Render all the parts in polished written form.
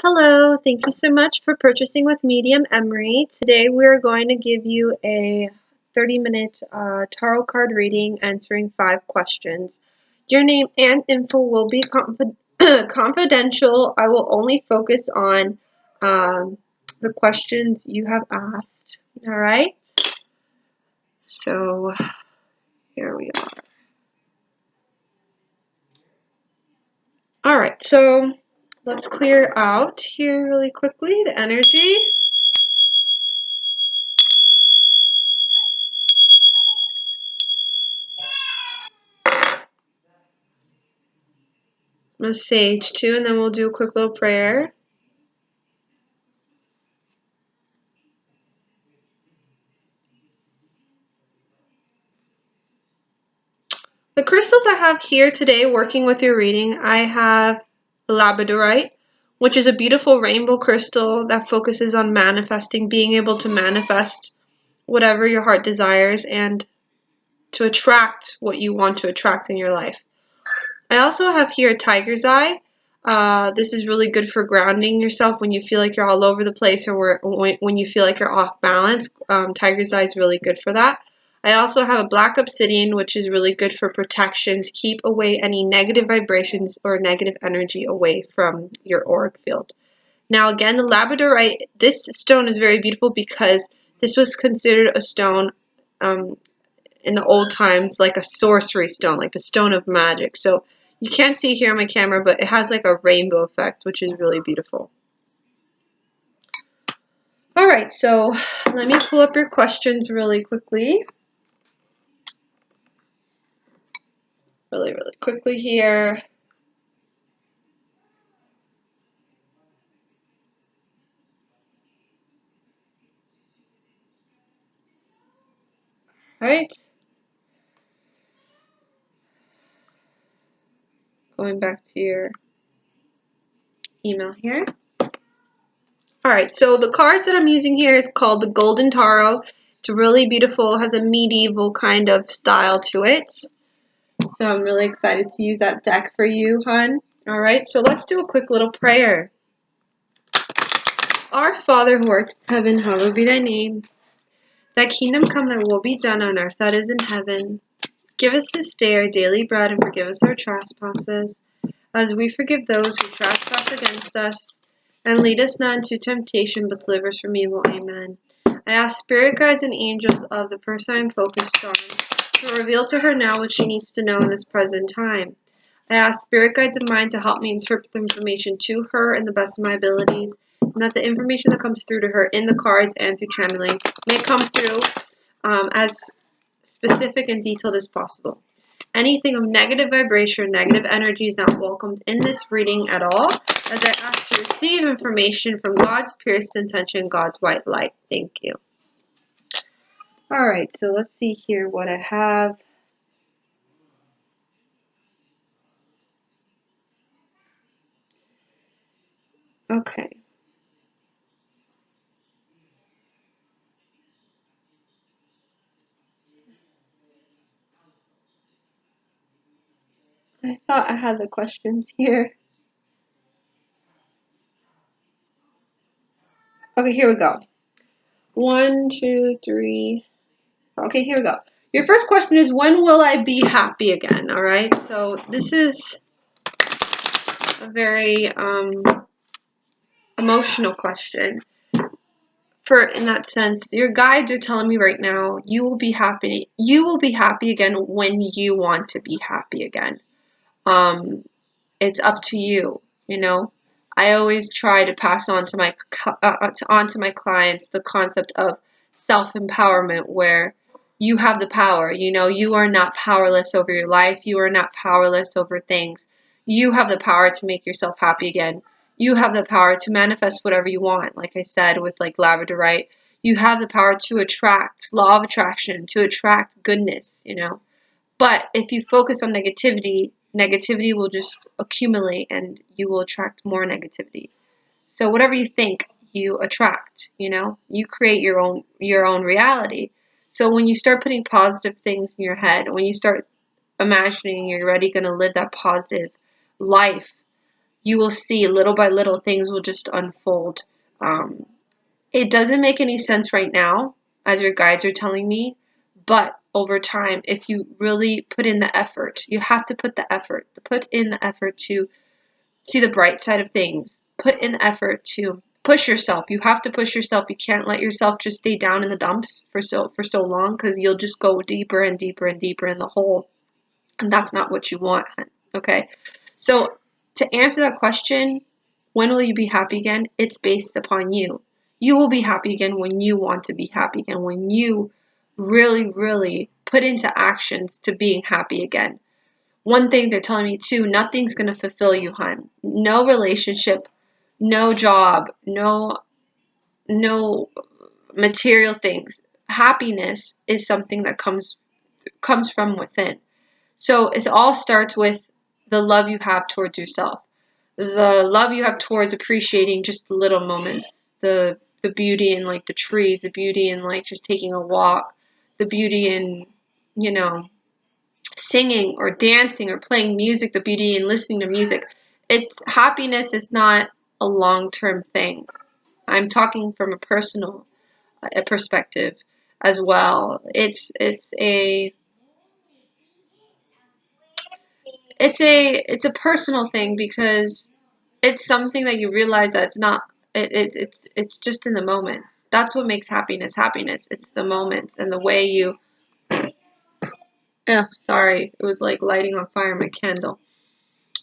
Hello, thank you so much for purchasing with Medium Emary. Today we're going to give you a 30-minute tarot card reading answering 5 questions. Your name and info will be confidential. I will only focus on the questions you have asked. All right? So here we are. All right, so let's clear out here really quickly the energy. I'm going to sage too, and then we'll do a quick little prayer. The crystals I have here today working with your reading, I have labradorite, which is a beautiful rainbow crystal that focuses on manifesting, being able to manifest whatever your heart desires and to attract what you want to attract in your life. I also have here tiger's eye. This is really good for grounding yourself when you feel like you're all over the place or when you feel like you're off balance. Tiger's eye is really good for that. I also have a black obsidian, which is really good for protections. Keep away any negative vibrations or negative energy away from your auric field. Now again, the labradorite, this stone is very beautiful because this was considered a stone in the old times, like a sorcery stone, like the stone of magic. So you can't see here on my camera, but it has like a rainbow effect, which is really beautiful. All right, so let me pull up your questions really quickly. Really quickly here. All right. Going back to your email here. All right, so the cards that I'm using here is called the Golden Tarot. It's really beautiful, has a medieval kind of style to it. So I'm really excited to use that deck for you, hon. All right, so let's do a quick little prayer. Our Father who art in heaven, hallowed be thy name. Thy kingdom come, thy will be done on earth as it is in heaven. Give us this day our daily bread, and forgive us our trespasses, as we forgive those who trespass against us. And lead us not into temptation, but deliver us from evil. Amen. I ask spirit guides and angels of the person I'm focused on to reveal to her now what she needs to know in this present time. I ask spirit guides of mine to help me interpret the information to her in the best of my abilities, and that the information that comes through to her in the cards and through channeling may come through as specific and detailed as possible. Anything of negative vibration, negative energy is not welcomed in this reading at all, as I ask to receive information from God's purest intention, God's white light. Thank you. All right, so let's see here what I have. Okay. I thought I had the questions here. Okay, here we go. 1, 2, 3. Okay, here we go. Your first question is, when will I be happy again? All right, so this is a very emotional question. In that sense, your guides are telling me right now, you will be happy. You will be happy again when you want to be happy again. It's up to you, you know. I always try to pass on to my clients the concept of self-empowerment, where you have the power. You know, you are not powerless over your life. You are not powerless over things. You have the power to make yourself happy again. You have the power to manifest whatever you want. Like I said, with like labradorite, you have the power to attract, law of attraction, to attract goodness, you know. But if you focus on negativity, negativity will just accumulate and you will attract more negativity. So whatever you think, you attract, you know? You create your own reality. So when you start putting positive things in your head, when you start imagining you're already going to live that positive life, you will see little by little things will just unfold. It doesn't make any sense right now, as your guides are telling me, but over time, if you really put in the effort, you have to put in the effort to see the bright side of things. Put in the effort to push yourself. You have to push yourself. You can't let yourself just stay down in the dumps for so long, because you'll just go deeper and deeper and deeper in the hole, and that's not what you want. Okay, so to answer that question, when will you be happy again? It's based upon you. You will be happy again when you want to be happy again, when you really, really put into actions to being happy again. One thing they're telling me too, nothing's going to fulfill you, hun. No relationship, no job, no material things. Happiness is something that comes from within. So it all starts with the love you have towards yourself, the love you have towards appreciating just the little moments, the beauty in like the trees, the beauty in like just taking a walk, the beauty in, you know, singing or dancing or playing music, the beauty in listening to music. It's happiness is not a long-term thing. I'm talking from a personal perspective as well. It's a personal thing, because it's something that you realize that it's not it's just in the moments. That's what makes happiness. It's the moments and the way you. Oh, sorry, it was like lighting on fire my candle.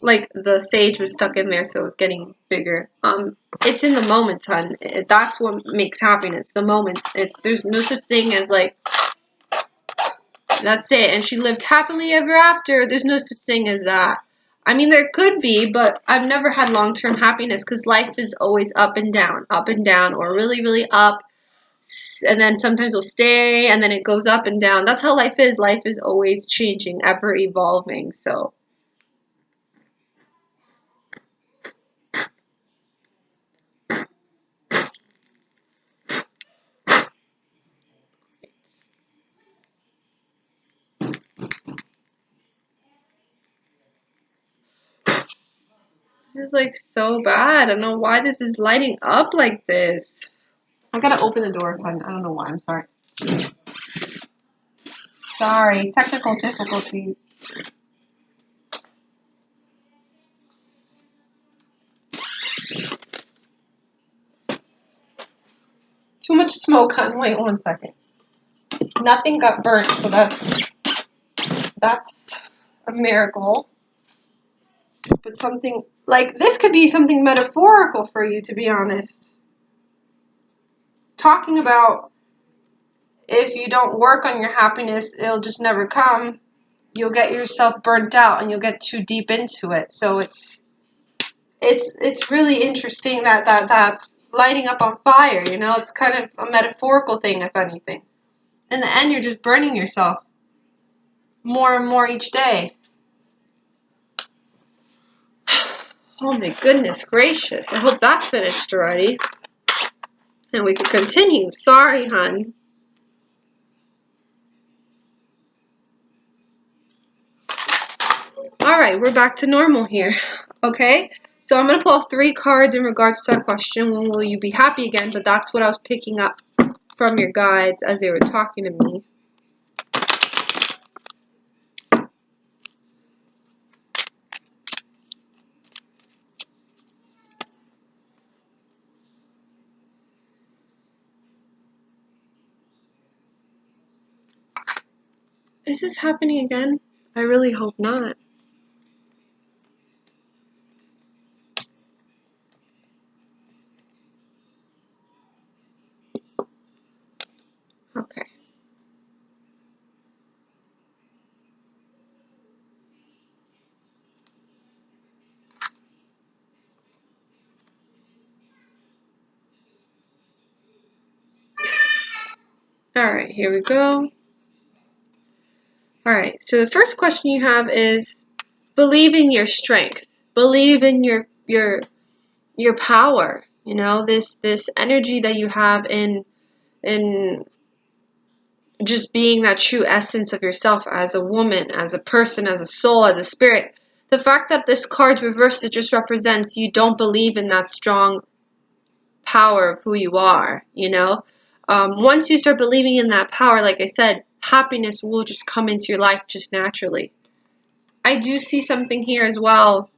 Like the sage was stuck in there, so it was getting bigger. It's in the moments, hon. That's what makes happiness. The moments. There's no such thing as like that's it. And she lived happily ever after. There's no such thing as that. I mean, there could be, but I've never had long-term happiness, because life is always up and down, or really, really up, and then sometimes it'll stay, and then it goes up and down. That's how life is. Life is always changing, ever evolving. So, this is like so bad. I don't know why this is lighting up like this. I gotta open the door. I don't know why. I'm sorry. Sorry. Technical difficulties. Too much smoke, hon. Wait 1 second. Nothing got burnt, so that's a miracle. But something like this could be something metaphorical for you, to be honest. Talking about if you don't work on your happiness, it'll just never come. You'll get yourself burnt out and you'll get too deep into it. So it's really interesting that's lighting up on fire, you know? It's kind of a metaphorical thing, if anything. In the end, you're just burning yourself more and more each day. Oh my goodness gracious. I hope that finished already. And we can continue. Sorry, hon. Alright, we're back to normal here. Okay? So I'm going to pull 3 cards in regards to that question. When will you be happy again? But that's what I was picking up from your guides as they were talking to me. Is this happening again? I really hope not. Okay. Alright, here we go. Alright, so the first question you have is believe in your strength. Believe in your power. You know, this energy that you have in just being that true essence of yourself as a woman, as a person, as a soul, as a spirit. the fact that this card's reversed, it just represents you don't believe in that strong power of who you are, you know? Once you start believing in that power, like I said, happiness will just come into your life just naturally. I do see something here as well.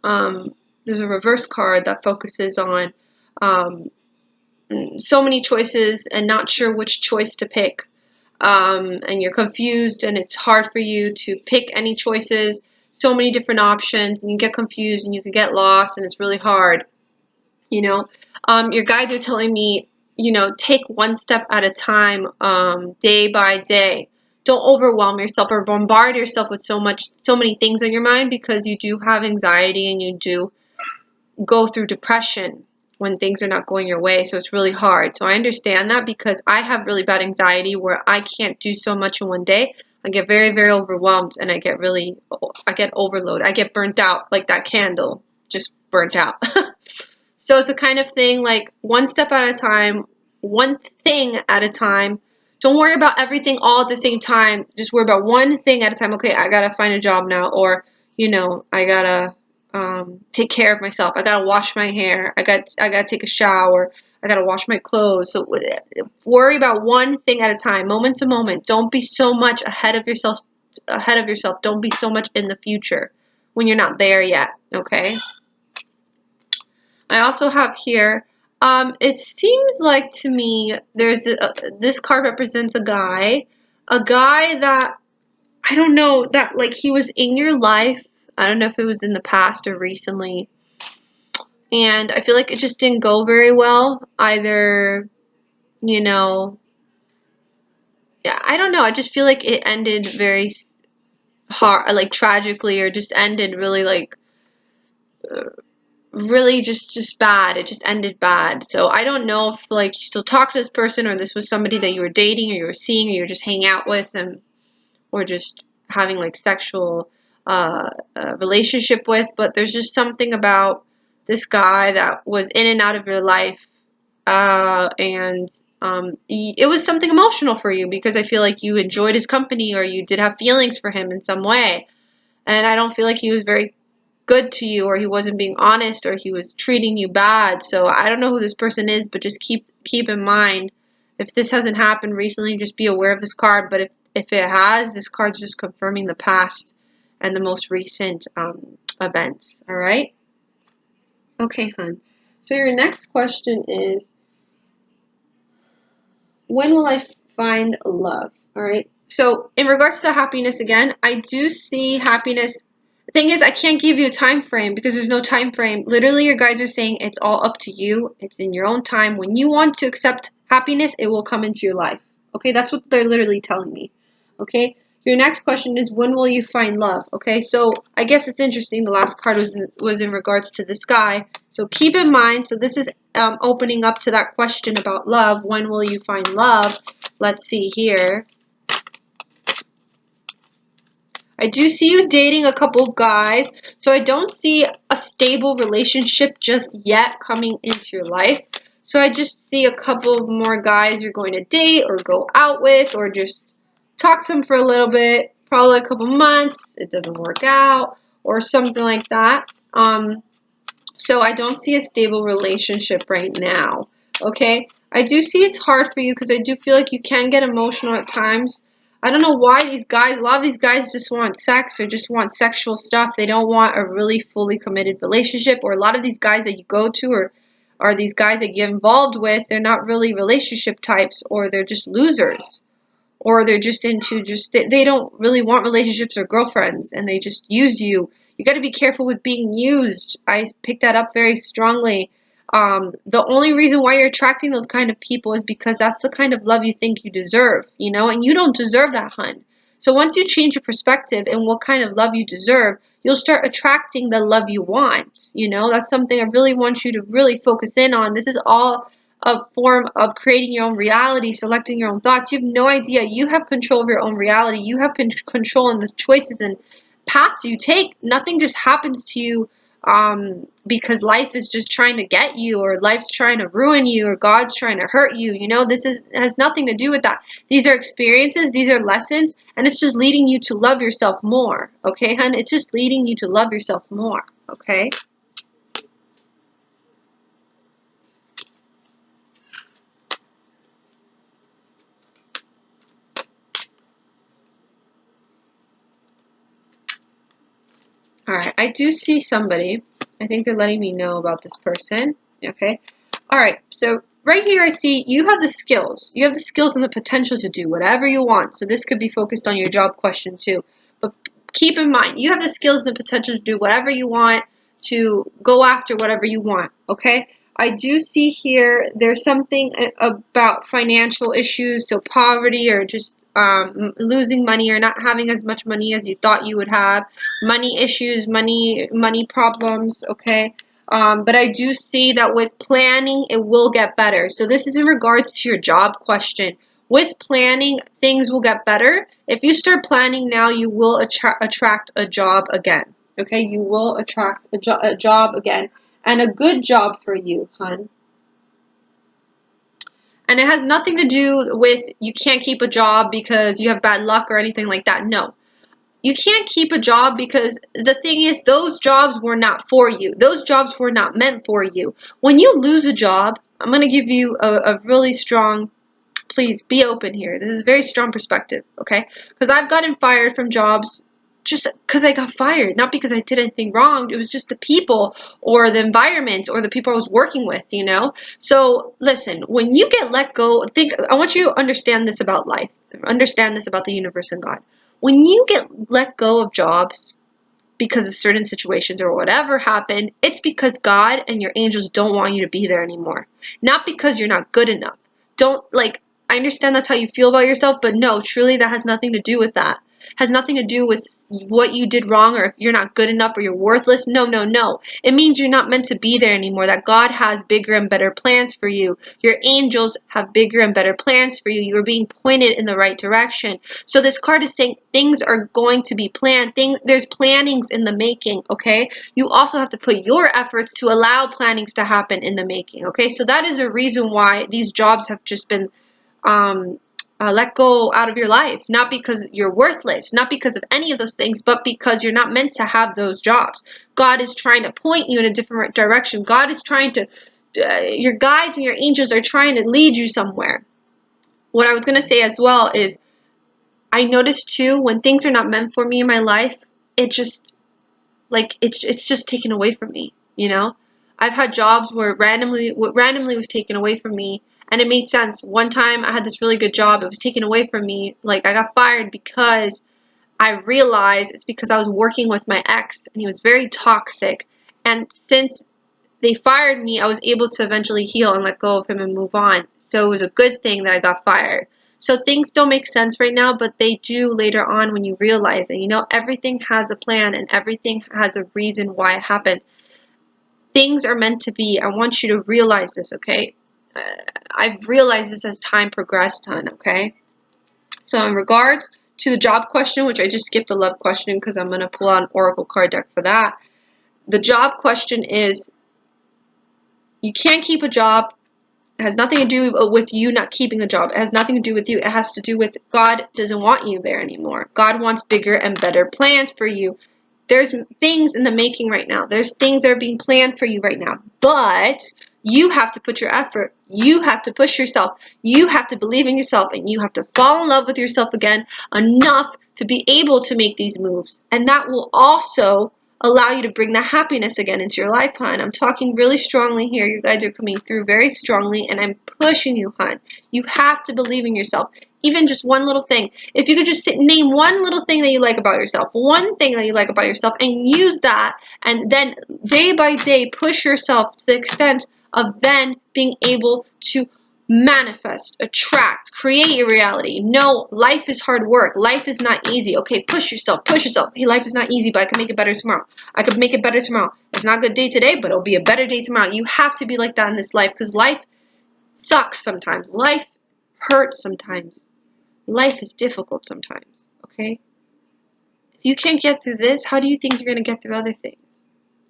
There's a reverse card that focuses on so many choices and not sure which choice to pick. And you're confused and it's hard for you to pick any choices, so many different options, and you get confused and you can get lost and it's really hard, you know. Your guides are telling me, you know, take one step at a time, day by day. Don't overwhelm yourself or bombard yourself with so many things on your mind, because you do have anxiety and you do go through depression when things are not going your way. So it's really hard. So I understand that, because I have really bad anxiety where I can't do so much in one day. I get very, very overwhelmed and I get overloaded. I get burnt out, like that candle just burnt out. So it's a kind of thing, like one step at a time, one thing at a time. Don't worry about everything all at the same time. Just worry about one thing at a time. Okay, I gotta find a job now, or you know, I gotta take care of myself. I gotta wash my hair. I gotta take a shower. I gotta wash my clothes. So worry about one thing at a time, moment to moment. Don't be so much ahead of yourself. Don't be so much in the future when you're not there yet. Okay. I also have here, it seems like to me this card represents a guy that, I don't know, that like he was in your life. I don't know if it was in the past or recently. And I feel like it just didn't go very well. Either, you know, yeah, I don't know. I just feel like it ended very hard, like tragically, or just ended really like really just bad. It just ended bad. So I don't know if like you still talk to this person, or this was somebody that you were dating or you were seeing or you were just hanging out with them, or just having like sexual relationship with. But there's just something about this guy that was in and out of your life, and it was something emotional for you, because I feel like you enjoyed his company or you did have feelings for him in some way. And I don't feel like he was very good to you, or he wasn't being honest, or he was treating you bad. So I don't know who this person is, but just keep in mind, if this hasn't happened recently, just be aware of this card. But if it has, this card's just confirming the past and the most recent events. All right. Okay, hon. So your next question is, when will I find love? All right. So in regards to happiness, again, I do see happiness. The thing is, I can't give you a time frame because there's no time frame. Literally, your guides are saying it's all up to you. It's in your own time. When you want to accept happiness, it will come into your life. Okay, that's what they're literally telling me. Okay, your next question is, when will you find love? Okay, so I guess it's interesting. The last card was in regards to this guy. So keep in mind. So this is opening up to that question about love. When will you find love? Let's see here. I do see you dating a couple of guys, so I don't see a stable relationship just yet coming into your life. So I just see a couple of more guys you're going to date or go out with, or just talk to them for a little bit, probably a couple months, it doesn't work out, or something like that. So I don't see a stable relationship right now, okay? I do see it's hard for you because I do feel like you can get emotional at times. I don't know why a lot of these guys just want sex or just want sexual stuff. They don't want a really fully committed relationship. Or a lot of these guys that you go to, or are these guys that you get involved with, they're not really relationship types, or they're just losers. Or they're just into they don't really want relationships or girlfriends, and they just use you. You got to be careful with being used. I picked that up very strongly. The only reason why you're attracting those kind of people is because that's the kind of love you think you deserve, you know, and you don't deserve that, hun. So once you change your perspective and what kind of love you deserve, you'll start attracting the love you want. You know, that's something I really want you to really focus in on. This is all a form of creating your own reality, selecting your own thoughts. You have no idea. You have control of your own reality. You have control in the choices and paths you take. Nothing just happens to you because life is just trying to get you, or life's trying to ruin you, or God's trying to hurt you. This has nothing to do with that. These are experiences, these are lessons, and it's just leading you to love yourself more. Okay, hun? It's just leading you to love yourself more. Okay? All right, I do see somebody. I think they're letting me know about this person. Okay. All right, so right here I see you have the skills. You have the skills and the potential to do whatever you want. So this could be focused on your job question too. But keep in mind, you have the skills and the potential to do whatever you want, to go after whatever you want. Okay. I do see here there's something about financial issues, so poverty, or just losing money, or not having as much money as you thought you would have. Money issues, money problems. Okay. But I do see that with planning, it will get better. So this is in regards to your job question. With planning, things will get better. If you start planning now, you will attract a job again. Okay, you will attract a job again, and a good job for you, hun. And it has nothing to do with you can't keep a job because you have bad luck or anything like that. No. You can't keep a job because the thing is, those jobs were not for you. Those jobs were not meant for you. When you lose a job, I'm going to give you a really strong, please be open here. This is a very strong perspective, okay? Because I've gotten fired from jobs just because I got fired, not because I did anything wrong. It was just the people or the environment or the people I was working with. So listen, when you get let go, I want you to understand this about life. Understand this about the universe and God. When you get let go of jobs because of certain situations or whatever happened, it's because God and your angels don't want you to be there anymore. Not because you're not good enough. I understand that's how you feel about yourself, but no, truly that has nothing to do with that. Has nothing to do with what you did wrong, or if you're not good enough or you're worthless. No, no, no. It means you're not meant to be there anymore, that God has bigger and better plans for you. Your angels have bigger and better plans for you. You're being pointed in the right direction. So this card is saying things are going to be planned. There's plannings in the making, okay? You also have to put your efforts to allow plannings to happen in the making, okay? So that is a reason why these jobs have just been let go out of your life, not because you're worthless, not because of any of those things, but because you're not meant to have those jobs. God is trying to point you in a different direction. God is trying to, your guides and your angels are trying to lead you somewhere. What I was going to say as well is, I noticed too, when things are not meant for me in my life, it just, it's just taken away from me. I've had jobs where randomly was taken away from me, and it made sense. One time I had this really good job, it was taken away from me. I got fired because I realized it's because I was working with my ex, and he was very toxic. And since they fired me, I was able to eventually heal and let go of him and move on. So it was a good thing that I got fired. So things don't make sense right now, but they do later on when you realize it. Everything has a plan and everything has a reason why it happened. Things are meant to be. I want you to realize this, okay? I've realized this as time progressed, hon, okay? So in regards to the job question, which I just skipped the love question because I'm going to pull out an oracle card deck for that. The job question is, you can't keep a job. It has nothing to do with you not keeping a job. It has nothing to do with you. It has to do with God doesn't want you there anymore. God wants bigger and better plans for you. There's things in the making right now. There's things that are being planned for you right now. But you have to put your effort. You have to push yourself. You have to believe in yourself. And you have to fall in love with yourself again enough to be able to make these moves. And that will also allow you to bring that happiness again into your life, hon. I'm talking really strongly here. You guys are coming through very strongly, and I'm pushing you, hon. You have to believe in yourself. Even just one little thing. If you could just name one little thing that you like about yourself, one thing that you like about yourself, and use that, and then day by day push yourself to the extent of then being able to manifest, attract, create your reality. No, life is hard work. Life is not easy. Okay, push yourself, push yourself. Hey, life is not easy, but I can make it better tomorrow. I could make it better tomorrow. It's not a good day today, but it'll be a better day tomorrow. You have to be like that in this life, because life sucks sometimes. Life hurts sometimes. Life is difficult sometimes, okay? If you can't get through this, how do you think you're going to get through other things?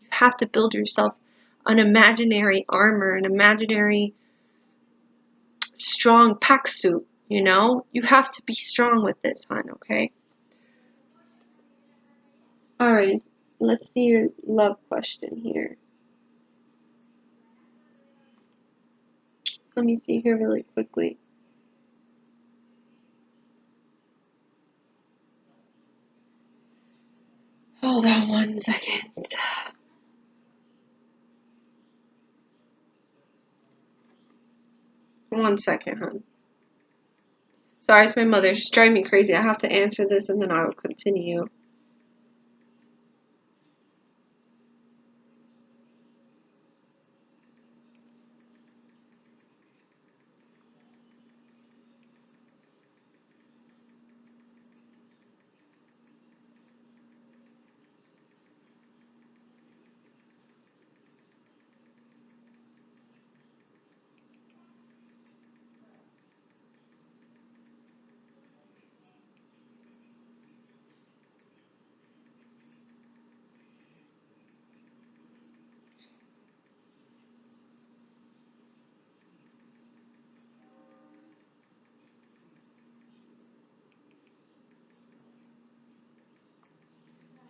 You have to build yourself an imaginary armor, an imaginary strong pack suit, you know? You have to be strong with this, hon, okay? Alright, let's see your love question here. Let me see here really quickly. Hold on 1 second. One second, hon. Sorry, it's my mother. She's driving me crazy. I have to answer this and then I will continue.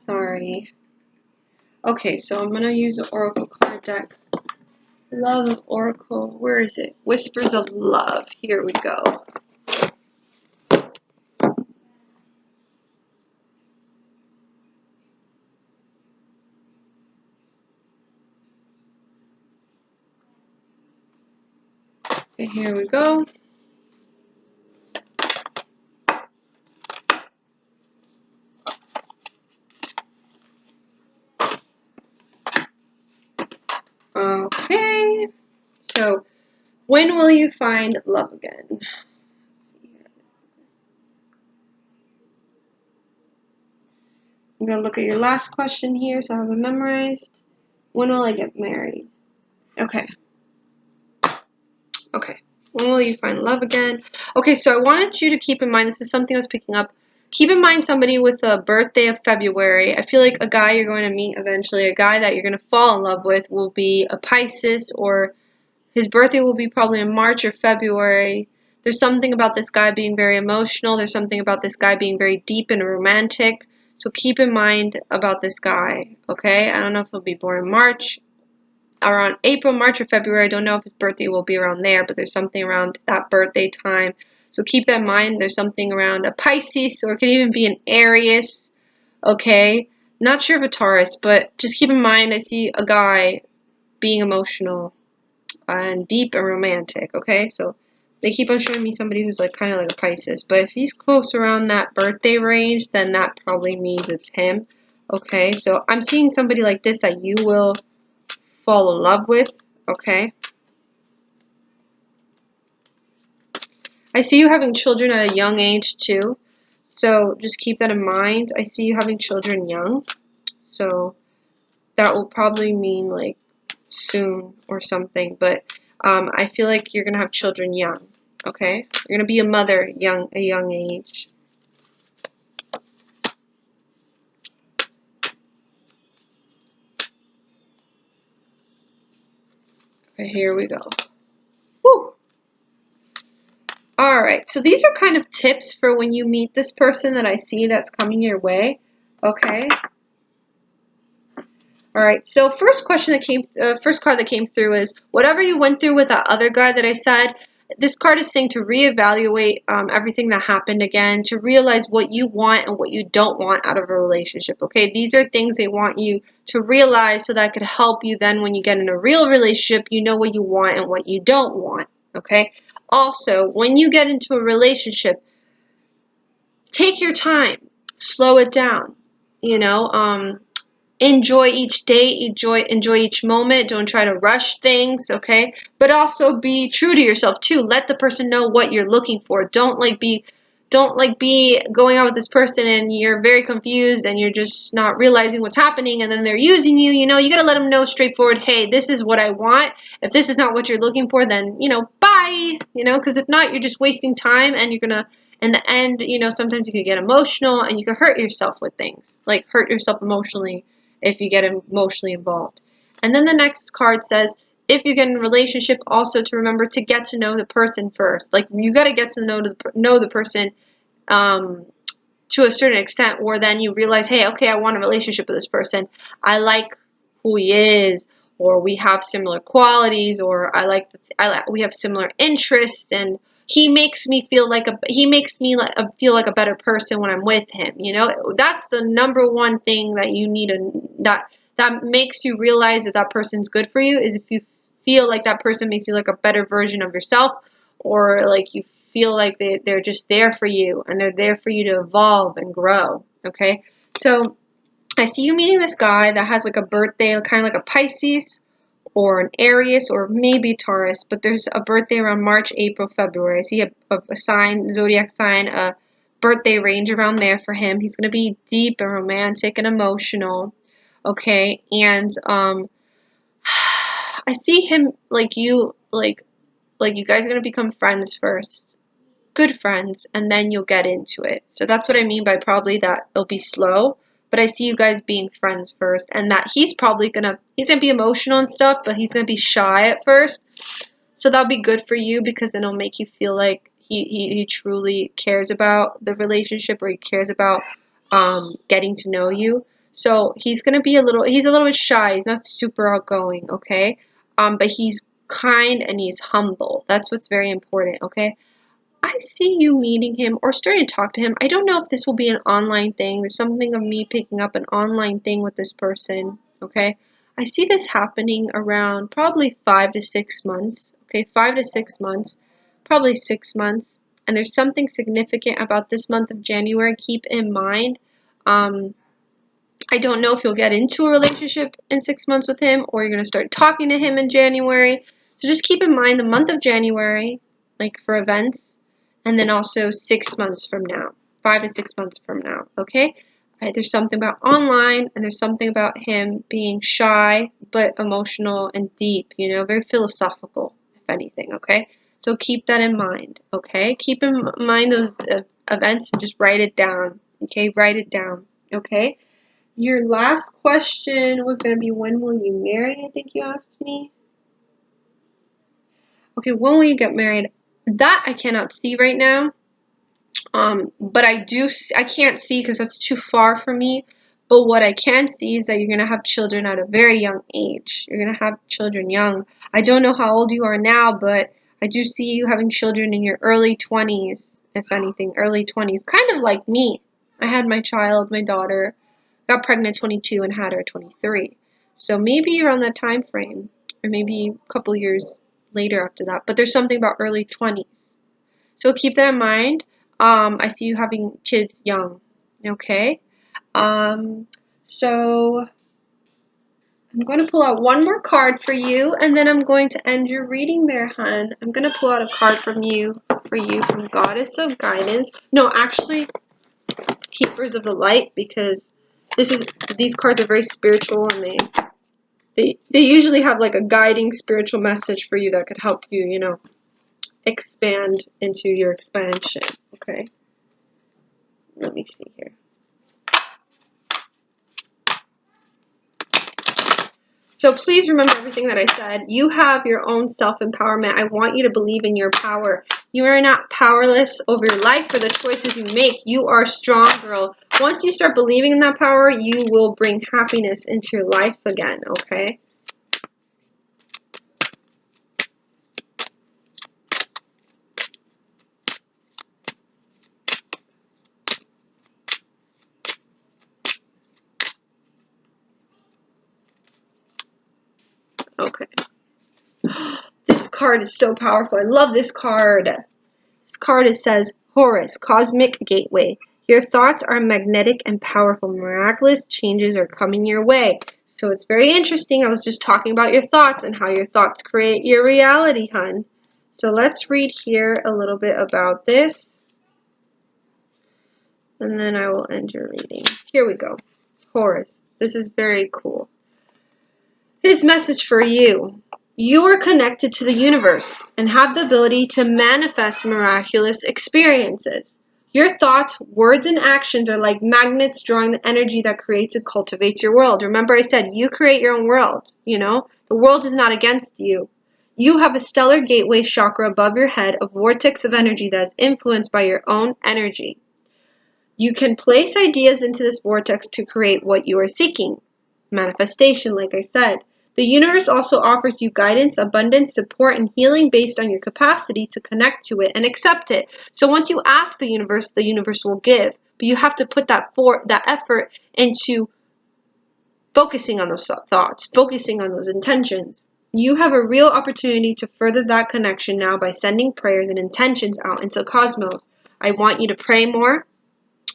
Sorry. Okay, so I'm gonna use the Oracle card deck. Love of Oracle. Where is it? Whispers of Love. Here we go. Okay, here we go. Okay. So, when will you find love again? I'm going to look at your last question here so I have it memorized. When will I get married? Okay. Okay. When will you find love again? Okay, so I wanted you to keep in mind, this is something I was picking up. Keep in mind somebody with a birthday of February. I feel like a guy you're going to meet eventually, a guy that you're going to fall in love with will be a Pisces, or his birthday will be probably in March or February. There's something about this guy being very emotional. There's something about this guy being very deep and romantic. So keep in mind about this guy, okay? I don't know if he'll be born in March, around April, March, or February. I don't know if his birthday will be around there, but there's something around that birthday time. So keep that in mind. There's something around a Pisces, or it could even be an Aries, okay? Not sure of a Taurus, but just keep in mind, I see a guy being emotional and deep and romantic, okay? So they keep on showing me somebody who's like kind of like a Pisces, but if he's close around that birthday range, then that probably means it's him, okay? So I'm seeing somebody like this that you will fall in love with, okay? I see you having children at a young age too, so just keep that in mind. I see you having children young, so that will probably mean like soon or something, but I feel like you're gonna have children young, okay? You're gonna be a mother a young age. Okay, here we go. Woo! Alright, so these are kind of tips for when you meet this person that I see that's coming your way, okay? Alright, so first card that came through is, whatever you went through with that other guy that I said, this card is saying to reevaluate everything that happened again, to realize what you want and what you don't want out of a relationship, okay? These are things they want you to realize so that could help you then when you get in a real relationship, you know what you want and what you don't want, okay? Also, when you get into a relationship, take your time, slow it down, you know, enjoy each day, enjoy each moment. Don't try to rush things, okay? But also be true to yourself too. Let the person know what you're looking for. Don't be going out with this person and you're very confused and you're just not realizing what's happening and then they're using you. You know, you got to let them know straightforward, hey, this is what I want. If this is not what you're looking for, then, you know, bye. You know, because if not, you're just wasting time and you're going to, in the end, you know, sometimes you could get emotional and you could hurt yourself with things, like hurt yourself emotionally if you get emotionally involved. And then the next card says, if you get in a relationship, also to remember to get to know the person first. Like, you got to get to know the person to a certain extent, where then you realize, hey, okay, I want a relationship with this person. I like who he is, or we have similar qualities, or we have similar interests, and he makes me feel like feel like a better person when I'm with him. You know, that's the number one thing that you need that makes you realize that that person's good for you, is if you feel like that person makes you like a better version of yourself, or like you feel like they're just there for you, and they're there for you to evolve and grow. Okay, so I see you meeting this guy that has like a birthday, kind of like a Pisces or an Aries or maybe Taurus, but there's a birthday around March, April, February. I see a sign, zodiac sign, a birthday range around there for him. He's going to be deep and romantic and emotional. Okay, and I see him like you guys are going to become friends first, good friends, and then you'll get into it. So that's what I mean by probably that it'll be slow, but I see you guys being friends first, and that he's gonna be emotional and stuff, but he's gonna be shy at first. So that'll be good for you, because then it'll make you feel like he truly cares about the relationship, or he cares about getting to know you. So he's a little bit shy. He's not super outgoing, okay? But he's kind and he's humble. That's what's very important, okay? I see you meeting him or starting to talk to him. I don't know if this will be an online thing. There's something of me picking up an online thing with this person, okay? I see this happening around probably 5 to 6 months, okay? 5 to 6 months, probably 6 months. And there's something significant about this month of January. Keep in mind, I don't know if you'll get into a relationship in 6 months with him, or you're going to start talking to him in January. So just keep in mind the month of January, like for events, and then also 6 months from now, 5 to 6 months from now, okay? There's something about online, and there's something about him being shy, but emotional and deep, you know, very philosophical, if anything, okay? So keep that in mind, okay? Keep in mind those events and just write it down, okay? Write it down, okay? Your last question was going to be, when will you marry? I think you asked me. Okay, when will you get married? That I cannot see right now. But I can't see because that's too far for me. But what I can see is that you're going to have children at a very young age. You're going to have children young. I don't know how old you are now, but I do see you having children in your early 20s, if anything, early 20s. Kind of like me. I had my daughter, got pregnant at 22 and had her at 23. So maybe around that time frame, or maybe a couple years later after that. But there's something about early 20s. So keep that in mind. I see you having kids young. Okay. So I'm going to pull out one more card for you, and then I'm going to end your reading there, hon. I'm going to pull out a card for you from Goddess of Guidance. No, actually, Keepers of the Light, because these cards are very spiritual, and they usually have like a guiding spiritual message for you that could help you, you know, expand into your expansion. Okay. Let me see here. So please remember everything that I said. You have your own self-empowerment. I want you to believe in your power. You are not powerless over your life or the choices you make. You are strong, girl. Once you start believing in that power, you will bring happiness into your life again, okay? Okay. This card is so powerful. I love this card. This card, it says, Horus, Cosmic Gateway. Your thoughts are magnetic and powerful. Miraculous changes are coming your way. So it's very interesting. I was just talking about your thoughts and how your thoughts create your reality, hun. So let's read here a little bit about this. And then I will end your reading. Here we go. Horus. This is very cool. His message for you. You are connected to the universe and have the ability to manifest miraculous experiences. Your thoughts, words, and actions are like magnets drawing the energy that creates and cultivates your world. Remember I said you create your own world, you know? The world is not against you. You have a stellar gateway chakra above your head, a vortex of energy that is influenced by your own energy. You can place ideas into this vortex to create what you are seeking. Manifestation, like I said. The universe also offers you guidance, abundance, support, and healing based on your capacity to connect to it and accept it. So once you ask the universe will give. But you have to put that effort into focusing on those thoughts, focusing on those intentions. You have a real opportunity to further that connection now by sending prayers and intentions out into the cosmos. I want you to pray more.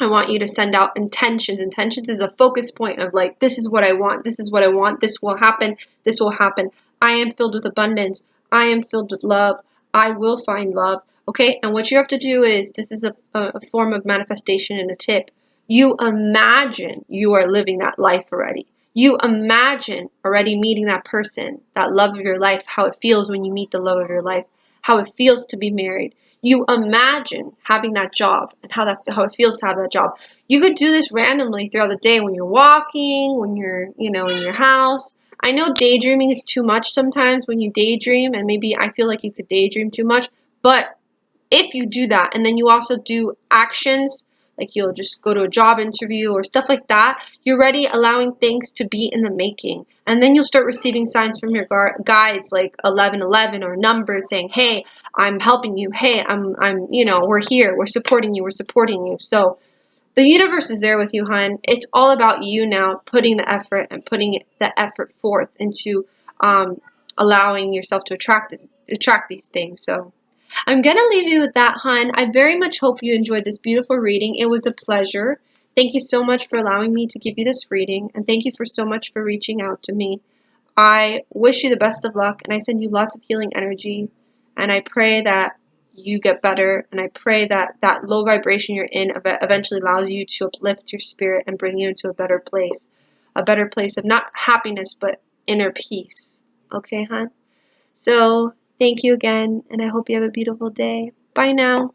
I want you to send out intentions. Intentions is a focus point of like, this is what I want. This is what I want. This will happen. This will happen. I am filled with abundance. I am filled with love. I will find love. Okay. And what you have to do is, this is a form of manifestation and a tip. You imagine you are living that life already. You imagine already meeting that person, that love of your life, how it feels when you meet the love of your life, how it feels to be married. You imagine having that job and how it feels to have that job. You could do this randomly throughout the day when you're walking, when you're, in your house. I know daydreaming is too much sometimes when you daydream, and maybe I feel like you could daydream too much, but if you do that and then you also do actions, like you'll just go to a job interview or stuff like that, you're already allowing things to be in the making. And then you'll start receiving signs from your guides like 1111 or numbers saying, hey, I'm helping you. Hey, we're here. We're supporting you. We're supporting you. So the universe is there with you, hon. It's all about you now putting the effort and putting the effort forth into allowing yourself to attract these things. So I'm going to leave you with that, hon. I very much hope you enjoyed this beautiful reading. It was a pleasure. Thank you so much for allowing me to give you this reading, and thank you so much for reaching out to me. I wish you the best of luck, and I send you lots of healing energy, and I pray that you get better, and I pray that that low vibration you're in eventually allows you to uplift your spirit and bring you into a better place of not happiness, but inner peace. Okay, hon? So thank you again, and I hope you have a beautiful day. Bye now.